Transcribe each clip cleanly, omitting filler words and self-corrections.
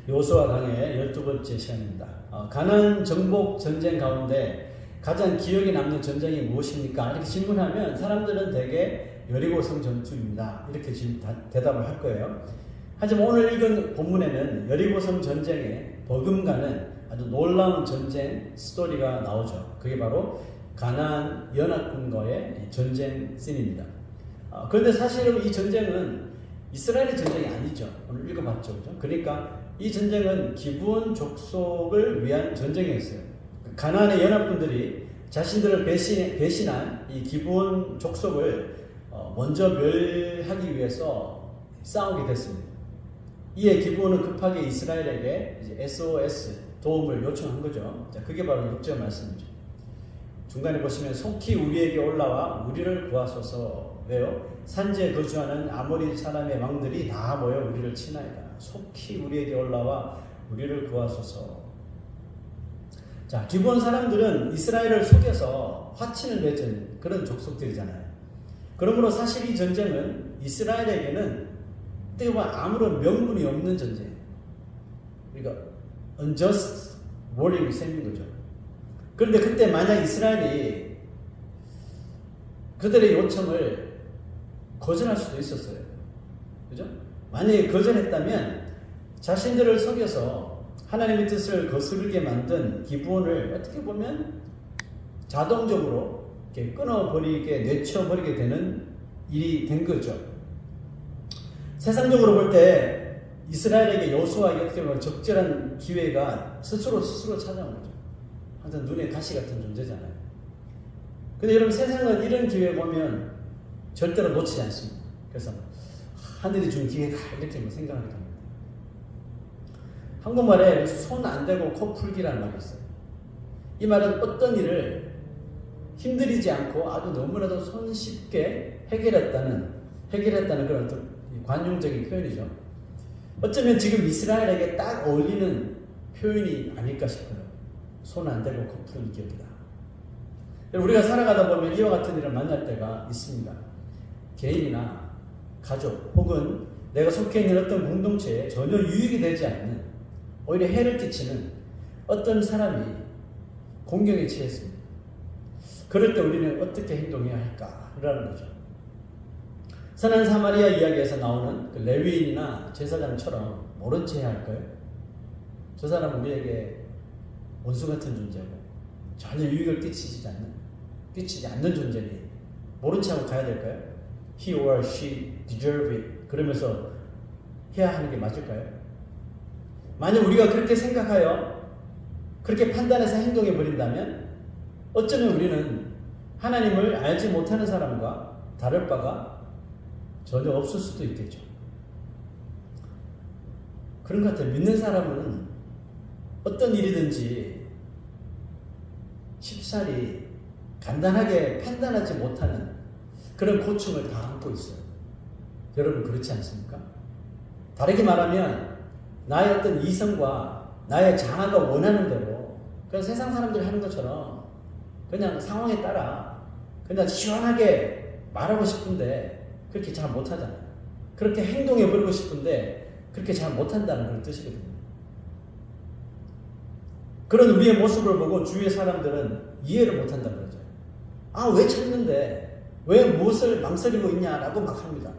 여호수아 강의 12번째 시간입니다. 가나안 정복 전쟁 가운데 가장 기억에 남는 전쟁이 무엇입니까? 이렇게 질문하면 사람들은 대개 여리고성 전투입니다. 이렇게 대답을 할 거예요. 하지만 오늘 읽은 본문에는 여리고성 전쟁에 버금가는 아주 놀라운 전쟁 스토리가 나오죠. 그게 바로 가나안 연합군과의 전쟁 씬입니다. 그런데 사실은 이 전쟁은 이스라엘의 전쟁이 아니죠. 오늘 읽어봤죠. 그죠? 그러니까 이 전쟁은 기브온 족속을 위한 전쟁이었어요. 가나안의 연합군들이 자신들을 배신한 이 기브온 족속을 먼저 멸하기 위해서 싸우게 됐습니다. 이에 기브온은 급하게 이스라엘에게 이제 SOS 도움을 요청한 거죠. 자, 그게 바로 6절 말씀이죠. 중간에 보시면 속히 우리에게 올라와 우리를 구하소서. 왜요? 산지에 거주하는 아모리 사람의 왕들이 다 모여 우리를 치나이다. 속히 우리에게 올라와 우리를 구하소서. 자, 기브온 사람들은 이스라엘을 속여서 화친을 맺은 그런 족속들이잖아요. 그러므로 사실 이 전쟁은 이스라엘에게는 어떻게 보면 아무런 명분이 없는 전쟁. 그러니까 unjust warring이 생긴 거죠. 그런데 그때 만약 이스라엘이 그들의 요청을 거절할 수도 있었어요. 그죠? 만약에 거절했다면 자신들을 속여서 하나님의 뜻을 거스르게 만든 기브온을 어떻게 보면 자동적으로 이렇게 끊어버리게, 내쳐버리게 되는 일이 된 거죠. 세상적으로 볼 때 이스라엘에게 여호수아에게 어떻게 보면 적절한 기회가 스스로 찾아온 거죠. 항상 눈에 가시 같은 존재잖아요. 근데 여러분, 세상은 이런 기회 보면 절대로 놓치지 않습니다. 그래서 하늘이 준 기회다 이렇게 생각하게 됩니다. 한국말에 손 안 대고 코 풀기라는 말이 있어요. 이 말은 어떤 일을 힘들이지 않고 아주 너무나도 손쉽게 해결했다는 그런 어떤 관용적인 표현이죠. 어쩌면 지금 이스라엘에게 딱 어울리는 표현이 아닐까 싶어요. 손 안 대고 코 푸는 기억이다. 우리가 살아가다 보면 이와 같은 일을 만날 때가 있습니다. 개인이나 가족 혹은 내가 속해 있는 어떤 공동체에 전혀 유익이 되지 않는, 오히려 해를 끼치는 어떤 사람이 공경에 처했습니다. 그럴 때 우리는 어떻게 행동해야 할까라는 거죠. 선한 사마리아 이야기에서 나오는 그 레위인이나 제사장처럼 모른 채 해야 할까요? 저 사람은 우리에게 원수 같은 존재고 전혀 유익을 끼치지 않는 존재니 모른 채 하고 가야 될까요? He or she deserve it. 그러면서 해야 하는 게 맞을까요? 만약 우리가 그렇게 생각하여 그렇게 판단해서 행동해 버린다면 어쩌면 우리는 하나님을 알지 못하는 사람과 다를 바가 전혀 없을 수도 있겠죠. 그런 것 같아요. 믿는 사람은 어떤 일이든지 쉽사리 간단하게 판단하지 못하는 그런 고충을 다 안고 있어요. 여러분 그렇지 않습니까? 다르게 말하면 나의 어떤 이성과 나의 자아가 원하는 대로 그냥 세상 사람들이 하는 것처럼 그냥 상황에 따라 그냥 시원하게 말하고 싶은데 그렇게 잘 못하잖아요. 그렇게 행동해 버리고 싶은데 그렇게 잘 못한다는 그런 뜻이거든요. 그런 우리의 모습을 보고 주위의 사람들은 이해를 못한다는 거죠. 아, 왜 참는데? 왜 무엇을 망설이고 있냐라고 막 합니다.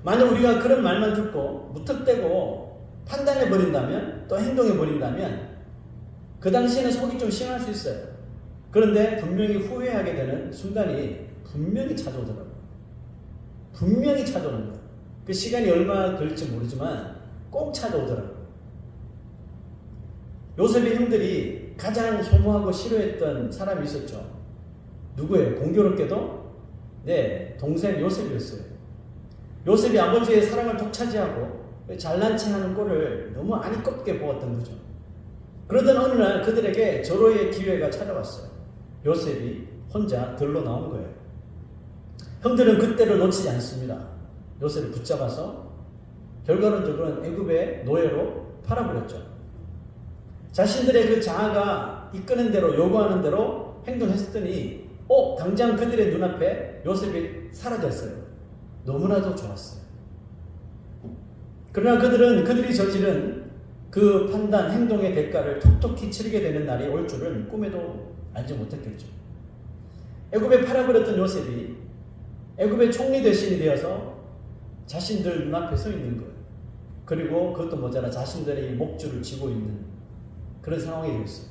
만약 우리가 그런 말만 듣고 무턱대고 판단해 버린다면, 또 행동해 버린다면 그 당시에는 속이 좀 시원할 수 있어요. 그런데 분명히 후회하게 되는 순간이 분명히 찾아오더라고요. 분명히 찾아옵니다. 그 시간이 얼마나 걸릴지 모르지만 꼭 찾아오더라고요. 요셉의 형들이 가장 혐오하고 싫어했던 사람이 있었죠. 누구예요? 공교롭게도 동생 요셉이었어요. 요셉이 아버지의 사랑을 독차지하고 잘난 체하는 꼴을 너무 아니껍게 보았던 거죠. 그러던 어느 날 그들에게 절호의 기회가 찾아왔어요. 요셉이 혼자 들러 나온 거예요. 형들은 그때를 놓치지 않습니다. 요셉을 붙잡아서 결과론적으로는 애굽의 노예로 팔아버렸죠. 자신들의 그 자아가 이끄는 대로, 요구하는 대로 행동했더니 당장 그들의 눈앞에 요셉이 사라졌어요. 너무나도 좋았어요. 그러나 그들이 저지른 그 판단, 행동의 대가를 톡톡히 치르게 되는 날이 올 줄은 꿈에도 알지 못했겠죠. 애굽에 팔아버렸던 요셉이 애굽의 총리 대신이 되어서 자신들 눈앞에 서 있는 거예요. 그리고 그것도 모자라 자신들의 목줄을 쥐고 있는 그런 상황이 되었어요.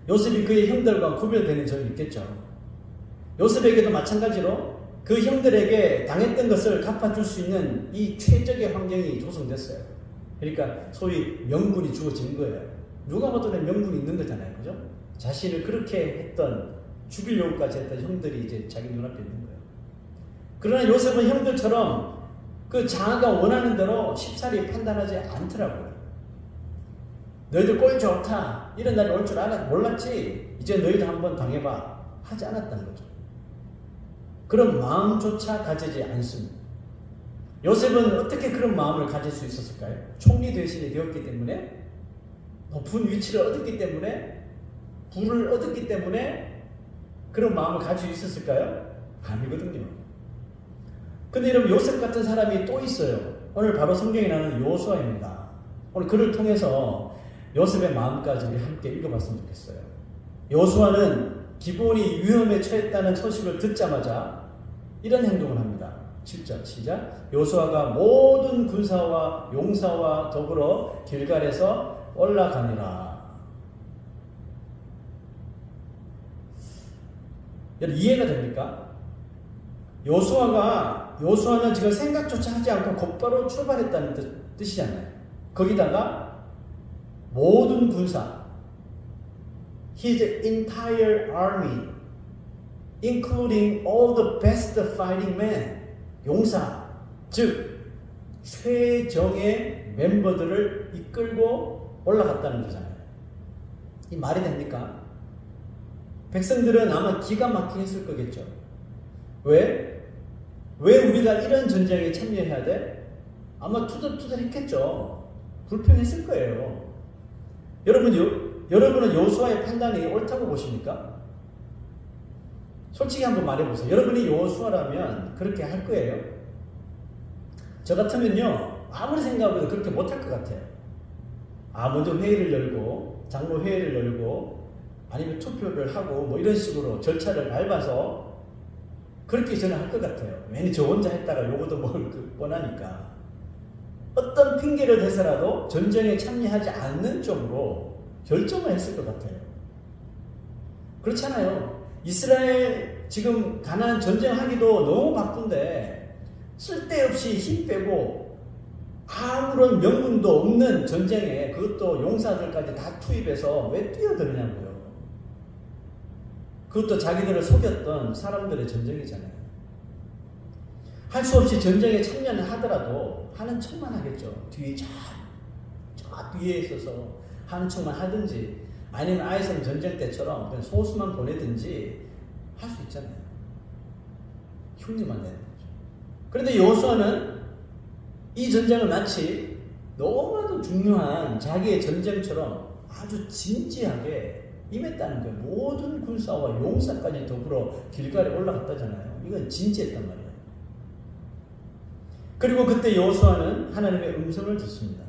요셉이 그의 형들과 구별되는 점이 있겠죠. 요셉에게도 마찬가지로 그 형들에게 당했던 것을 갚아줄 수 있는 이 최적의 환경이 조성됐어요. 그러니까 소위 명분이 주어진 거예요. 누가 봐도 명분이 있는 거잖아요. 그죠? 자신을 그렇게 했던, 죽이려고까지 했던 형들이 이제 자기 눈앞에 있는 거예요. 그러나 요셉은 형들처럼 그 자아가 원하는 대로 쉽사리 판단하지 않더라고요. 너희들 꼴 좋다, 이런 날이 올 줄 몰랐지? 이제 너희도 한번 당해봐. 하지 않았다는 거죠. 그런 마음조차 가지지 않습니다. 요셉은 어떻게 그런 마음을 가질 수 있었을까요? 총리 대신이 되었기 때문에, 높은 위치를 얻었기 때문에, 부를 얻었기 때문에 그런 마음을 가지고 있었을까요? 아니거든요. 근데 여러분, 요셉 같은 사람이 또 있어요. 오늘 바로 성경에 나오는 여호수아입니다. 오늘 그를 통해서 요셉의 마음까지 우리 함께 읽어봤으면 좋겠어요. 여호수아는 기본이 위험에 처했다는 소식을 듣자마자 이런 행동을 합니다. 7절 시작. 여호수아가 모든 군사와 용사와 더불어 길갈에서 올라가니라. 여러분, 이해가 됩니까? 여호수아는 지금 생각조차 하지 않고 곧바로 출발했다는 뜻이잖아요. 거기다가 모든 군사, his entire army, including all the best fighting men, 용사, 즉 최정의 멤버들을 이끌고 올라갔다는 거잖아요. 이 말이 됩니까? 백성들은 아마 기가 막히게 했을 거겠죠. 왜 우리가 이런 전쟁에 참여해야 돼? 아마 투덜투덜 했겠죠. 불평했을 거예요. 여러분은 여호수아의 판단이 옳다고 보십니까? 솔직히 한번 말해보세요. 여러분이 여호수아라면 그렇게 할 거예요? 저 같으면요, 아무리 생각해도 그렇게 못할 것 같아요. 먼저 회의를 열고, 장로 회의를 열고, 아니면 투표를 하고, 뭐 이런 식으로 절차를 밟아서 그렇게 저는 할 것 같아요. 괜히 저 혼자 했다가 요것도 뻔하니까. 어떤 핑계를 대서라도 전쟁에 참여하지 않는 쪽으로 결정을 했을 것 같아요. 그렇잖아요. 이스라엘 지금 가나안 전쟁하기도 너무 바쁜데 쓸데없이 힘 빼고 아무런 명분도 없는 전쟁에, 그것도 용사들까지 다 투입해서 왜 뛰어드느냐고요. 그것도 자기들을 속였던 사람들의 전쟁이잖아요. 할 수 없이 전쟁에 참여는 하더라도 하는 척만 하겠죠. 뒤에 저 뒤에 있어서 하는 척만 하든지, 아니면 아이성 전쟁 때처럼 그냥 소수만 보내든지 할 수 있잖아요. 흉내만 내는 거죠. 그런데 여호수아는 이 전쟁을 마치 너무나도 중요한 자기의 전쟁처럼 아주 진지하게 임했다는 거예요. 모든 군사와 용사까지 더불어 길갈에 올라갔다잖아요. 이건 진지했단 말이에요. 그리고 그때 여호수아는 하나님의 음성을 듣습니다.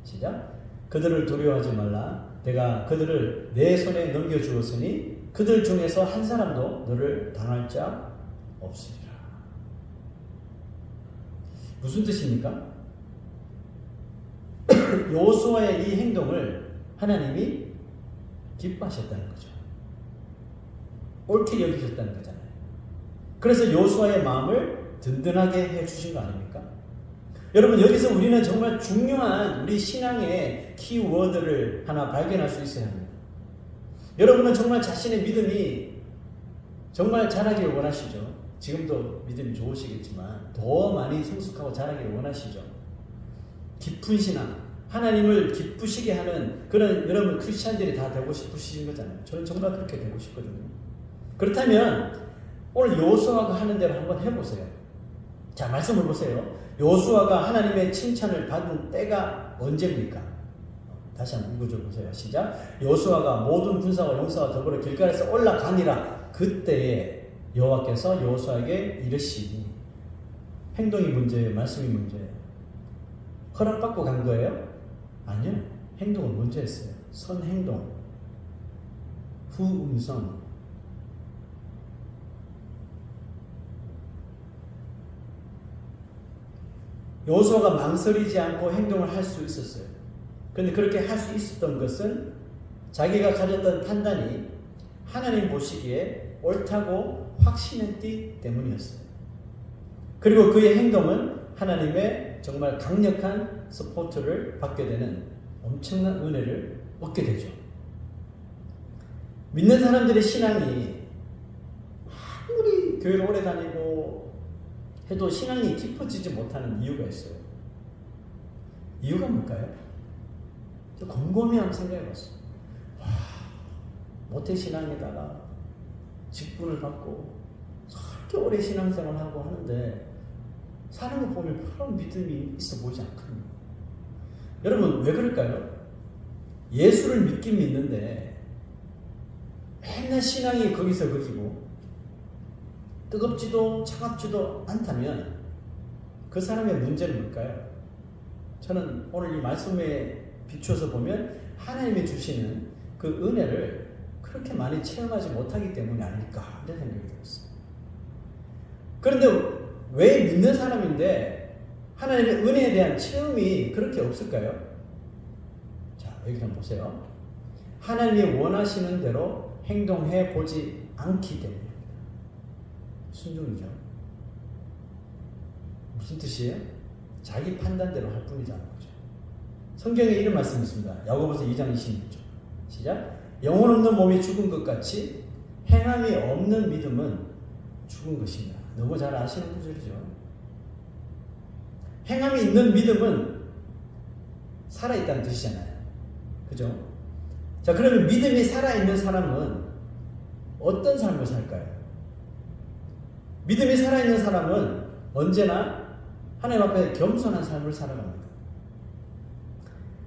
시작. 그들을 두려워하지 말라. 내가 그들을 내 손에 넘겨주었으니 그들 중에서 한 사람도 너를 당할 자 없으리라. 무슨 뜻입니까? 여호수아의 이 행동을 하나님이 기뻐하셨다는 거죠. 옳게 여기셨다는 거잖아요. 그래서 여호수아의 마음을 든든하게 해주신 거 아닙니까? 여러분, 여기서 우리는 정말 중요한 우리 신앙의 키워드를 하나 발견할 수 있어야 합니다. 여러분은 정말 자신의 믿음이 정말 자라기를 원하시죠? 지금도 믿음이 좋으시겠지만 더 많이 성숙하고 자라기를 원하시죠? 깊은 신앙, 하나님을 기쁘시게 하는 그런 여러분 크리스찬들이 다 되고 싶으신 거잖아요. 저는 정말 그렇게 되고 싶거든요. 그렇다면 오늘 여호수아가 하는 대로 한번 해보세요. 자, 말씀을 보세요. 여호수아가 하나님의 칭찬을 받은 때가 언제입니까? 다시 한번 읽어줘 보세요. 시작. 여호수아가 모든 군사와 용사와 더불어 길갈에서 올라가니라. 그때에 여호와께서 여호수아에게 이르시니, 행동이 문제예요, 말씀이 문제예요. 허락받고 간 거예요? 아니요. 행동을 먼저 했어요. 선행동, 후음성. 여호수아가 망설이지 않고 행동을 할 수 있었어요. 그런데 그렇게 할 수 있었던 것은 자기가 가졌던 판단이 하나님 보시기에 옳다고 확신했기 때문이었어요. 그리고 그의 행동은 하나님의 정말 강력한 서포트를 받게 되는 엄청난 은혜를 얻게 되죠. 믿는 사람들의 신앙이 아무리 교회를 오래 다니고 해도 신앙이 깊어지지 못하는 이유가 있어요. 이유가 뭘까요? 저 곰곰이 한번 생각해봤어요. 모태신앙에다가 직분을 받고 그렇게 오래 신앙생활을 하고 하는데 사는 거 보면 별로 믿음이 있어 보이지 않거든요. 여러분 왜 그럴까요? 예수를 믿긴 믿는데 맨날 신앙이 거기서 거기고 뜨겁지도 차갑지도 않다면 그 사람의 문제는 뭘까요? 저는 오늘 이 말씀에 비추어서 보면 하나님이 주시는 그 은혜를 그렇게 많이 체험하지 못하기 때문이 아닐까 이런 생각이 들었어요. 그런데 왜 믿는 사람인데 하나님의 은혜에 대한 체험이 그렇게 없을까요? 자, 여기 좀 보세요. 하나님이 원하시는 대로 행동해 보지 않기 때문입니다. 순종이죠. 무슨 뜻이에요? 자기 판단대로 할 뿐이라는 거죠. 성경에 이런 말씀이 있습니다. 야고보서 2장 26절. 시작. 영혼 없는 몸이 죽은 것 같이 행함이 없는 믿음은 죽은 것입니다. 너무 잘 아시는 구절이죠. 행함이 있는 믿음은 살아있다는 뜻이잖아요. 그죠? 자, 그러면 믿음이 살아있는 사람은 어떤 삶을 살까요? 믿음이 살아있는 사람은 언제나 하나님 앞에 겸손한 삶을 살아갑니다.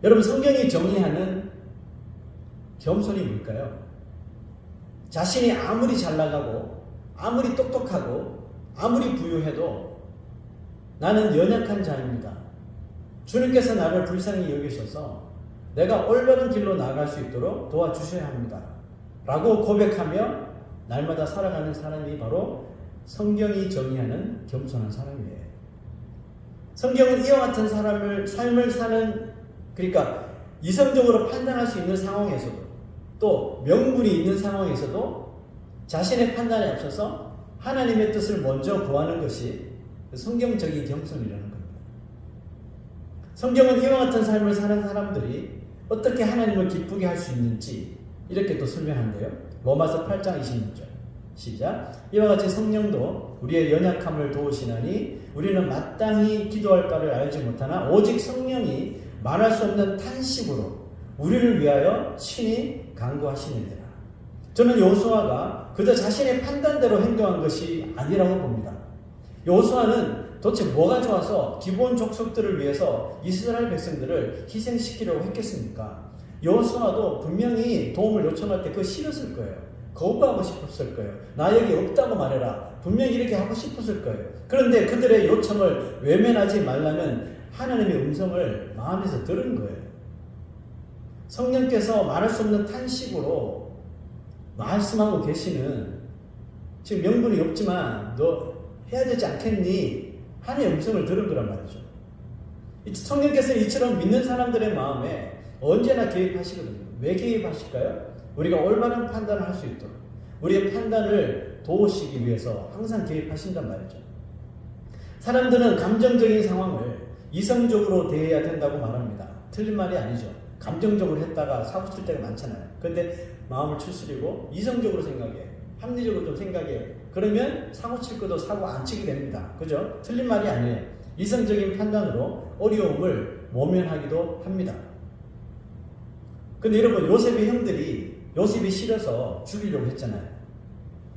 여러분 성경이 정의하는 겸손이 뭘까요? 자신이 아무리 잘 나가고 아무리 똑똑하고 아무리 부유해도 나는 연약한 자입니다. 주님께서 나를 불쌍히 여기셔서 내가 올바른 길로 나아갈 수 있도록 도와주셔야 합니다. 라고 고백하며 날마다 살아가는 사람이 바로 성경이 정의하는 겸손한 사람이에요. 성경은 이와 같은 삶을 사는, 그러니까 이성적으로 판단할 수 있는 상황에서도 또 명분이 있는 상황에서도 자신의 판단에 앞서서 하나님의 뜻을 먼저 구하는 것이 성경적인 겸손이라는 겁니다. 성경은 이와 같은 삶을 사는 사람들이 어떻게 하나님을 기쁘게 할 수 있는지 이렇게 또 설명한대요. 로마서 8장 26절 시작. 이와 같이 성령도 우리의 연약함을 도우시나니 우리는 마땅히 기도할 바를 알지 못하나 오직 성령이 말할 수 없는 탄식으로 우리를 위하여 친히 간구하시느니라. 저는 여호수아가 그저 자신의 판단대로 행동한 것이 아니라고 봅니다. 여호수아는 도대체 뭐가 좋아서 기본 족속들을 위해서 이스라엘 백성들을 희생시키려고 했겠습니까? 여호수아도 분명히 도움을 요청할 때 그거 싫었을 거예요. 거부하고 싶었을 거예요. 나 여기 없다고 말해라. 분명히 이렇게 하고 싶었을 거예요. 그런데 그들의 요청을 외면하지 말라는 하나님의 음성을 마음에서 들은 거예요. 성령께서 말할 수 없는 탄식으로 말씀하고 계시는, 지금 명분이 없지만 너 해야 되지 않겠니? 하나님의 음성을 들은 거란 말이죠. 성령께서는 이처럼 믿는 사람들의 마음에 언제나 개입하시거든요. 왜 개입하실까요? 우리가 올바른 판단을 할 수 있도록 우리의 판단을 도우시기 위해서 항상 개입하신단 말이죠. 사람들은 감정적인 상황을 이성적으로 대해야 된다고 말합니다. 틀린 말이 아니죠. 감정적으로 했다가 사고 칠 때가 많잖아요. 그런데 마음을 추스리고 이성적으로 생각해, 합리적으로 좀 생각해. 그러면 사고 칠 것도 사고 안 치게 됩니다. 그죠? 틀린 말이 아니에요. 이성적인 판단으로 어려움을 모면하기도 합니다. 근데 여러분, 요셉의 형들이 요셉이 싫어서 죽이려고 했잖아요.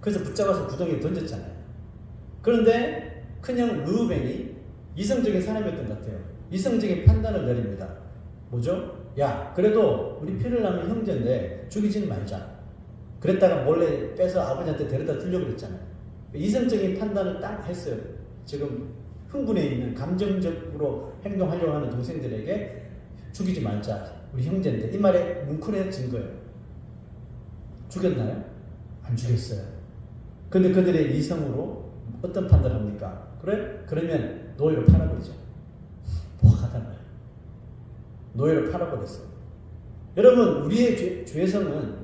그래서 붙잡아서 구덩이에 던졌잖아요. 그런데 큰형 르우벤이 이성적인 사람이었던 것 같아요. 이성적인 판단을 내립니다. 뭐죠? 야, 그래도 우리 피를 남은 형제인데 죽이지는 말자. 그랬다가 몰래 빼서 아버지한테 데려다 주려고 그랬잖아요. 이성적인 판단을 딱 했어요. 지금 흥분해 있는 감정적으로 행동하려고 하는 동생들에게 죽이지 말자. 우리 형제인데 이 말에 뭉클해진 거예요. 죽였나요? 안 죽였어요. 근데 그들의 이성으로 어떤 판단을 합니까? 그래? 그러면 노예로 팔아버리죠. 뭐가 하단 말이에요. 노예로 팔아버렸어. 여러분, 우리의 죄성은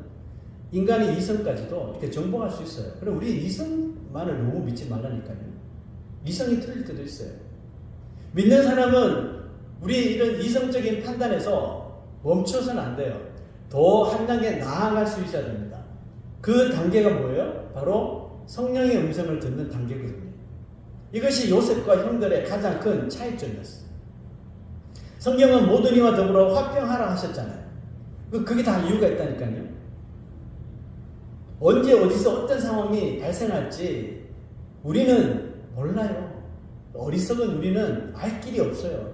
인간의 이성까지도 이렇게 정복할 수 있어요. 그럼 우리의 이성만을 너무 믿지 말라니까요. 이성이 틀릴 때도 있어요. 믿는 사람은 우리 이런 이성적인 판단에서 멈춰서는 안 돼요. 더 한 단계 나아갈 수 있어야 됩니다. 그 단계가 뭐예요? 바로 성령의 음성을 듣는 단계거든요. 이것이 요셉과 형들의 가장 큰 차이점이었어요. 성경은 모든 이와 더불어 화평하라 하셨잖아요. 그게 다 이유가 있다니까요. 언제 어디서 어떤 상황이 발생할지 우리는 몰라요. 어리석은 우리는 알 길이 없어요.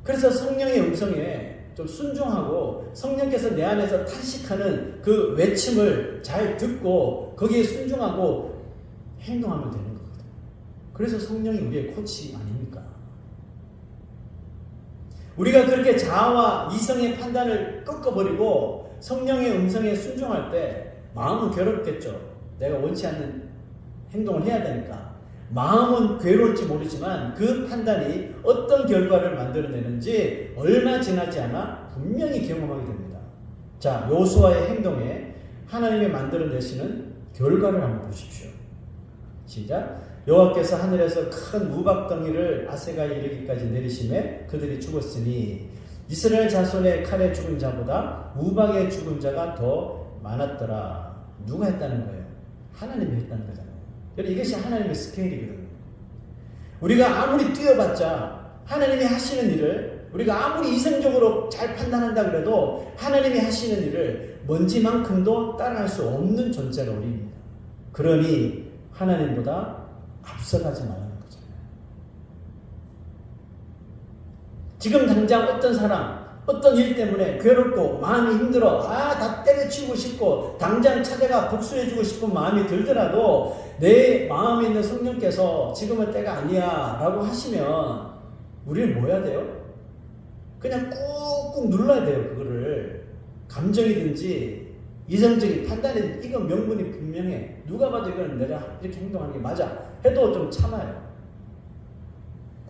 그래서 성령의 음성에 좀 순종하고 성령께서 내 안에서 탄식하는 그 외침을 잘 듣고 거기에 순종하고 행동하면 되는 거거든요. 그래서 성령이 우리의 코치 아닙니까? 우리가 그렇게 자아와 이성의 판단을 꺾어버리고 성령의 음성에 순종할 때 마음은 괴롭겠죠. 내가 원치 않는 행동을 해야 되니까. 마음은 괴로울지 모르지만 그 판단이 어떤 결과를 만들어내는지 얼마 지나지 않아 분명히 경험하게 됩니다. 자, 여호수아의 행동에 하나님이 만들어내시는 결과를 한번 보십시오. 시작. 여호와께서 하늘에서 큰 우박덩이를 아세가에 이르기까지 내리심에 그들이 죽었으니 이스라엘 자손의 칼에 죽은 자보다 우박에 죽은 자가 더 많았더라. 누가 했다는 거예요? 하나님이 했다는 거잖아요. 이것이 하나님의 스케일이거든요. 우리가 아무리 뛰어봤자 하나님이 하시는 일을 우리가 아무리 이성적으로 잘 판단한다 그래도 하나님이 하시는 일을 먼지만큼도 따라할 수 없는 존재가 우리입니다. 그러니 하나님보다 앞서가지 말라는 거잖아요. 지금 당장 어떤 사람, 어떤 일 때문에 괴롭고 마음이 힘들어 다 때려치우고 싶고 당장 찾아가 복수해주고 싶은 마음이 들더라도 내 마음에 있는 성령께서 지금은 때가 아니야 라고 하시면 우리는 뭐 해야 돼요? 그냥 꾹꾹 눌러야 돼요. 그거를 감정이든지 이성적인 판단이든지 이건 명분이 분명해. 누가 봐도 이건 내가 이렇게 행동하는 게 맞아 해도 좀 참아요.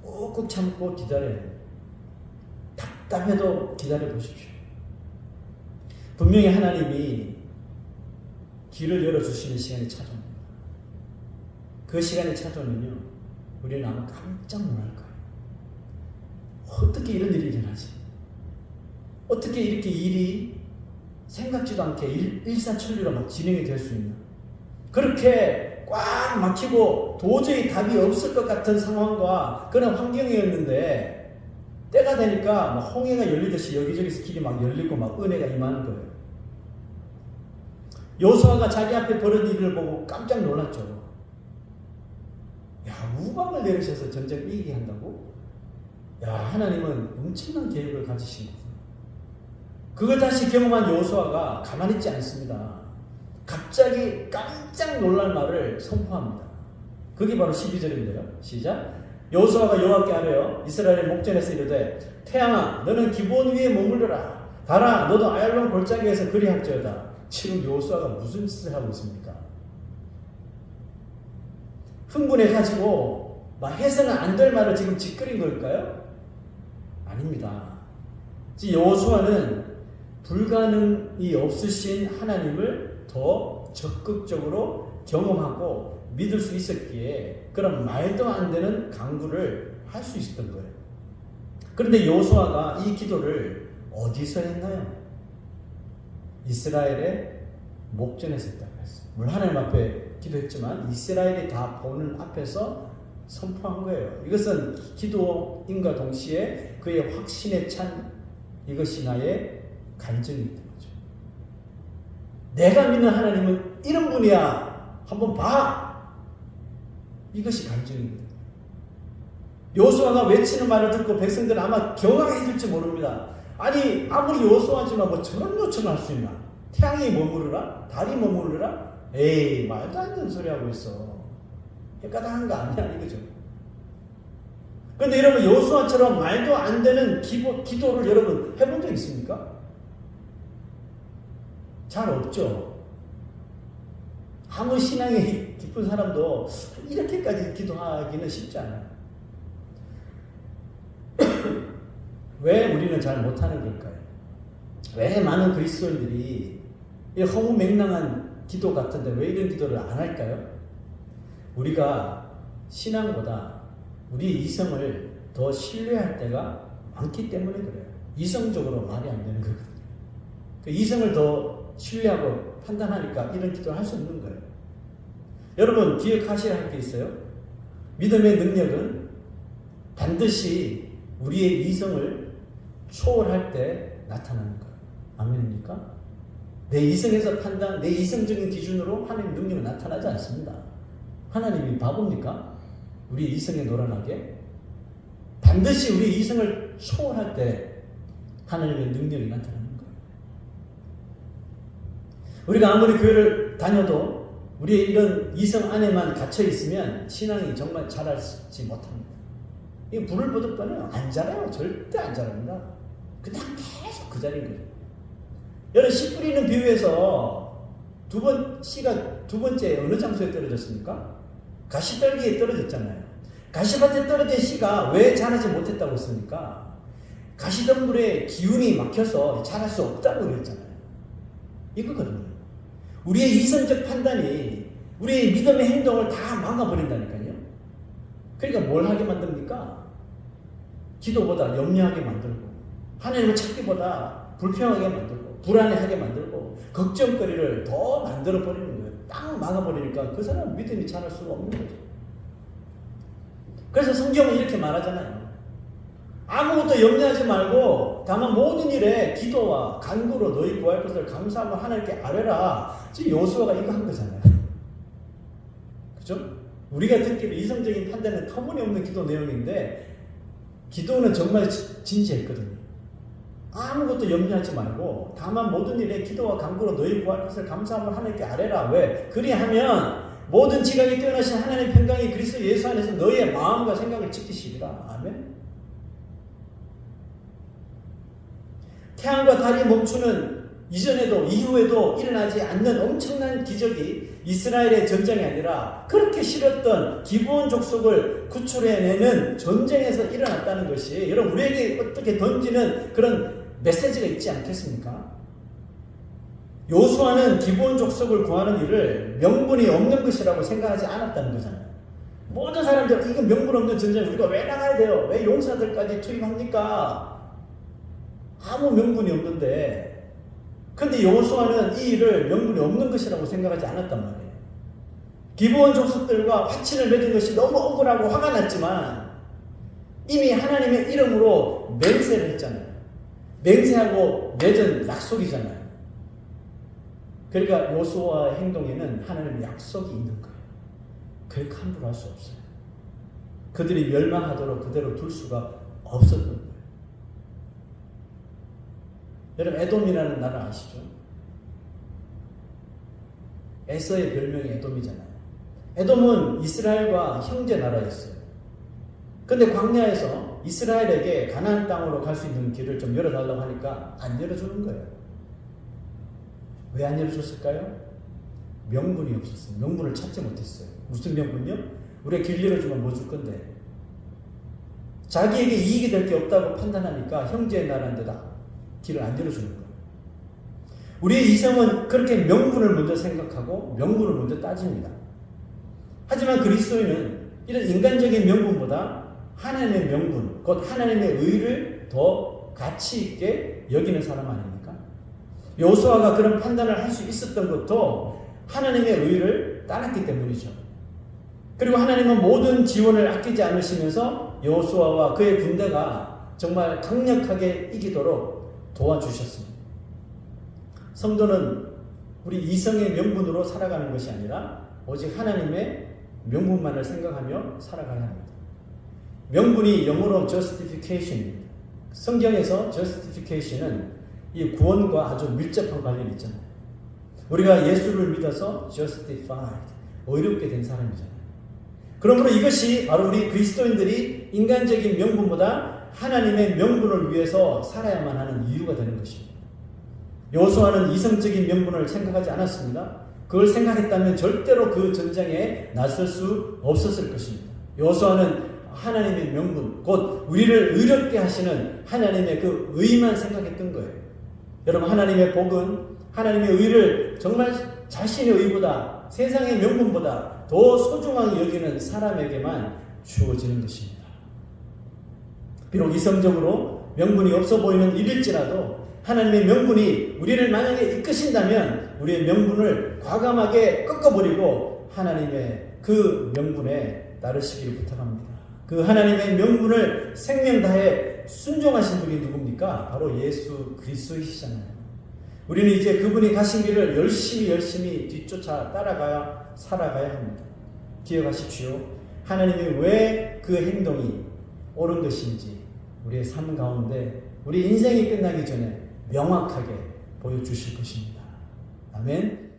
꾹꾹 참고 기다려야 돼요. 답답해도 기다려 보십시오. 분명히 하나님이 길을 열어주시는 시간이 찾아옵니다. 그 시간이 찾아오면요, 우리는 아마 깜짝 놀랄 거예요. 어떻게 이런 일이 일어나지? 어떻게 이렇게 일이 생각지도 않게 일사천리로 막 진행이 될 수 있나? 그렇게 꽉 막히고 도저히 답이 없을 것 같은 상황과 그런 환경이었는데 때가 되니까 막 홍해가 열리듯이 여기저기서 길이 막 열리고 막 은혜가 임하는 거예요. 여호수아가 자기 앞에 벌어진 일을 보고 깜짝 놀랐죠. 야, 우박을 내리셔서 전쟁을 이기게 한다고? 야, 하나님은 엄청난 계획을 가지신 거죠. 그걸 다시 경험한 여호수아가 가만히 있지 않습니다. 갑자기 깜짝 놀랄 말을 선포합니다. 그게 바로 12절인데요. 시작. 여호수아가 여호와께 아뢰어 이스라엘의 목전에서 이르되 태양아 너는 기브온 위에 머무르라. 달아 너도 아얄론 골짜기에서 그리할지어다. 지금 여호수아가 무슨 짓을 하고 있습니까? 흥분해가지고 막 해서는 안 될 말을 지금 짓거린 걸까요? 아닙니다. 지금 여호수아는 불가능이 없으신 하나님을 더 적극적으로 경험하고 믿을 수 있었기에 그런 말도 안 되는 강구를 할 수 있었던 거예요. 그런데 여호수아가 이 기도를 어디서 했나요? 이스라엘의 목전에서 했다고 했어요. 물론 하나님 앞에 기도했지만 이스라엘이 다 보는 앞에서 선포한 거예요. 이것은 기도인과 동시에 그의 확신에 찬 이것이 나의 간증이었던 거죠. 내가 믿는 하나님은 이런 분이야. 한번 봐. 이것이 간증입니다. 여호수아가 외치는 말을 듣고 백성들은 아마 경악했을지 모릅니다. 아니 아무리 여호수아지만 뭐 저런 요청을 할 수 있나? 태양이 머무르라? 달이 머무르라? 에이 말도 안 되는 소리 하고 있어. 헷가당한 거 아니야 이거죠. 그런데 여러분 여호수아처럼 말도 안 되는 기도를 여러분 해본 적 있습니까? 잘 없죠. 아무 신앙이 깊은 사람도 이렇게까지 기도하기는 쉽지 않아요. 왜 우리는 잘 못하는 걸까요? 왜 많은 그리스도인들이 허무맹랑한 기도 같은데 왜 이런 기도를 안 할까요? 우리가 신앙보다 우리 이성을 더 신뢰할 때가 많기 때문에 그래요. 이성적으로 말이 안 되는 거거든요. 그 이성을 더 신뢰하고 판단하니까 이런 기도를 할 수 없는 거예요. 여러분 기억하셔야 할 게 있어요. 믿음의 능력은 반드시 우리의 이성을 초월할 때 나타나는 거예요. 아멘입니까? 내 이성에서 판단, 내 이성적인 기준으로 하나님의 능력은 나타나지 않습니다. 하나님이 바보입니까? 우리 이성에 놀아나게? 반드시 우리 이성을 초월할 때 하나님의 능력이 나타나는 거예요. 우리가 아무리 교회를 다녀도 우리의 이런 이성 안에만 갇혀 있으면 신앙이 정말 자라지 못합니다. 이 불을 보듯 뻔해요. 안 자라요. 절대 안 자랍니다. 그냥 계속 그 자리인 거죠. 여러분 씨 뿌리는 비유에서 씨가 두 번째 어느 장소에 떨어졌습니까? 가시떨기에 떨어졌잖아요. 가시밭에 떨어진 씨가 왜 자라지 못했다고 했습니까? 가시덤불에 기운이 막혀서 자랄 수 없다고 그랬잖아요. 이거거든요. 우리의 이성적 판단이 우리의 믿음의 행동을 다 막아버린다니까요. 그러니까 뭘 하게 만듭니까? 기도보다 염려하게 만들고 하나님을 찾기보다 불평하게 만들고 불안해하게 만들고 걱정거리를 더 만들어버리는 거예요. 딱 막아버리니까 그 사람은 믿음이 자랄 수가 없는 거죠. 그래서 성경은 이렇게 말하잖아요. 아무것도 염려하지 말고 다만 모든 일에 기도와 간구로 너희 구할 것을 감사하며 하나님께 아뢰라. 지금 여호수아가 이거 한 거잖아요. 그죠? 우리가 듣기로 이성적인 판단은 터무니없는 기도 내용인데 기도는 정말 진지했거든요. 아무것도 염려하지 말고 다만 모든 일에 기도와 간구로 너희 구할 것을 감사하며 하나님께 아뢰라. 왜? 그리하면 모든 지각이 뛰어나신 하나님의 평강이 그리스도 예수 안에서 너희의 마음과 생각을 지키시리라. 아멘. 태양과 달이 멈추는 이전에도 이후에도 일어나지 않는 엄청난 기적이 이스라엘의 전쟁이 아니라 그렇게 싫었던 기브온 족속을 구출해내는 전쟁에서 일어났다는 것이 여러분 우리에게 어떻게 던지는 그런 메시지가 있지 않겠습니까? 여호수아는 기브온 족속을 구하는 일을 명분이 없는 것이라고 생각하지 않았다는 거잖아요. 모든 사람들 이거 명분 없는 전쟁 우리가 왜 나가야 돼요? 왜 용사들까지 투입합니까? 아무 명분이 없는데 근데 여호수아는 이 일을 명분이 없는 것이라고 생각하지 않았단 말이에요. 기브온 족속들과 화친을 맺은 것이 너무 억울하고 화가 났지만 이미 하나님의 이름으로 맹세를 했잖아요. 맹세하고 맺은 약속이잖아요. 그러니까 여호수아의 행동에는 하나님의 약속이 있는 거예요. 그렇게 함부로 할 수 없어요. 그들이 멸망하도록 그대로 둘 수가 없었던 거예요. 여러분 에돔이라는 나라 아시죠? 에서의 별명이 에돔이잖아요. 에돔은 이스라엘과 형제 나라였어요. 근데 광야에서 이스라엘에게 가나안 땅으로 갈 수 있는 길을 좀 열어달라고 하니까 안 열어주는 거예요. 왜 안 열어줬을까요? 명분이 없었어요. 명분을 찾지 못했어요. 무슨 명분이요? 우리가 길 열어주면 뭐 줄 건데. 자기에게 이익이 될 게 없다고 판단하니까 형제의 나라인데다 길을 안 열어주는 거예요. 우리의 이성은 그렇게 명분을 먼저 생각하고 명분을 먼저 따집니다. 하지만 그리스도인은 이런 인간적인 명분보다 하나님의 명분, 곧 하나님의 의를 더 가치 있게 여기는 사람 아닙니까? 여호수아가 그런 판단을 할 수 있었던 것도 하나님의 의를 따랐기 때문이죠. 그리고 하나님은 모든 지원을 아끼지 않으시면서 여호수아와 그의 군대가 정말 강력하게 이기도록 도와주셨습니다. 성도는 우리 이성의 명분으로 살아가는 것이 아니라 오직 하나님의 명분만을 생각하며 살아가야 합니다. 명분이 영어로 justification입니다. 성경에서 justification은 이 구원과 아주 밀접한 관련이 있잖아요. 우리가 예수를 믿어서 justified, 의롭게 된 사람이잖아요. 그러므로 이것이 바로 우리 그리스도인들이 인간적인 명분보다 하나님의 명분을 위해서 살아야만 하는 이유가 되는 것입니다. 여호수아는 이성적인 명분을 생각하지 않았습니다. 그걸 생각했다면 절대로 그 전쟁에 나설 수 없었을 것입니다. 여호수아는 하나님의 명분, 곧 우리를 의롭게 하시는 하나님의 그 의만 생각했던 거예요. 여러분, 하나님의 복은 하나님의 의를 정말 자신의 의보다, 세상의 명분보다 더 소중하게 여기는 사람에게만 주어지는 것입니다. 비록 이성적으로 명분이 없어 보이는 일일지라도 하나님의 명분이 우리를 만약에 이끄신다면 우리의 명분을 과감하게 꺾어버리고 하나님의 그 명분에 따르시기를 부탁합니다. 그 하나님의 명분을 생명 다해 순종하신 분이 누굽니까? 바로 예수 그리스도이시잖아요. 우리는 이제 그분이 가신 길을 열심히 뒤쫓아 따라가야 살아가야 합니다. 기억하십시오. 하나님이 왜 그 행동이 옳은 것인지 우리의 삶 가운데 우리 인생이 끝나기 전에 명확하게 보여주실 것입니다. 아멘.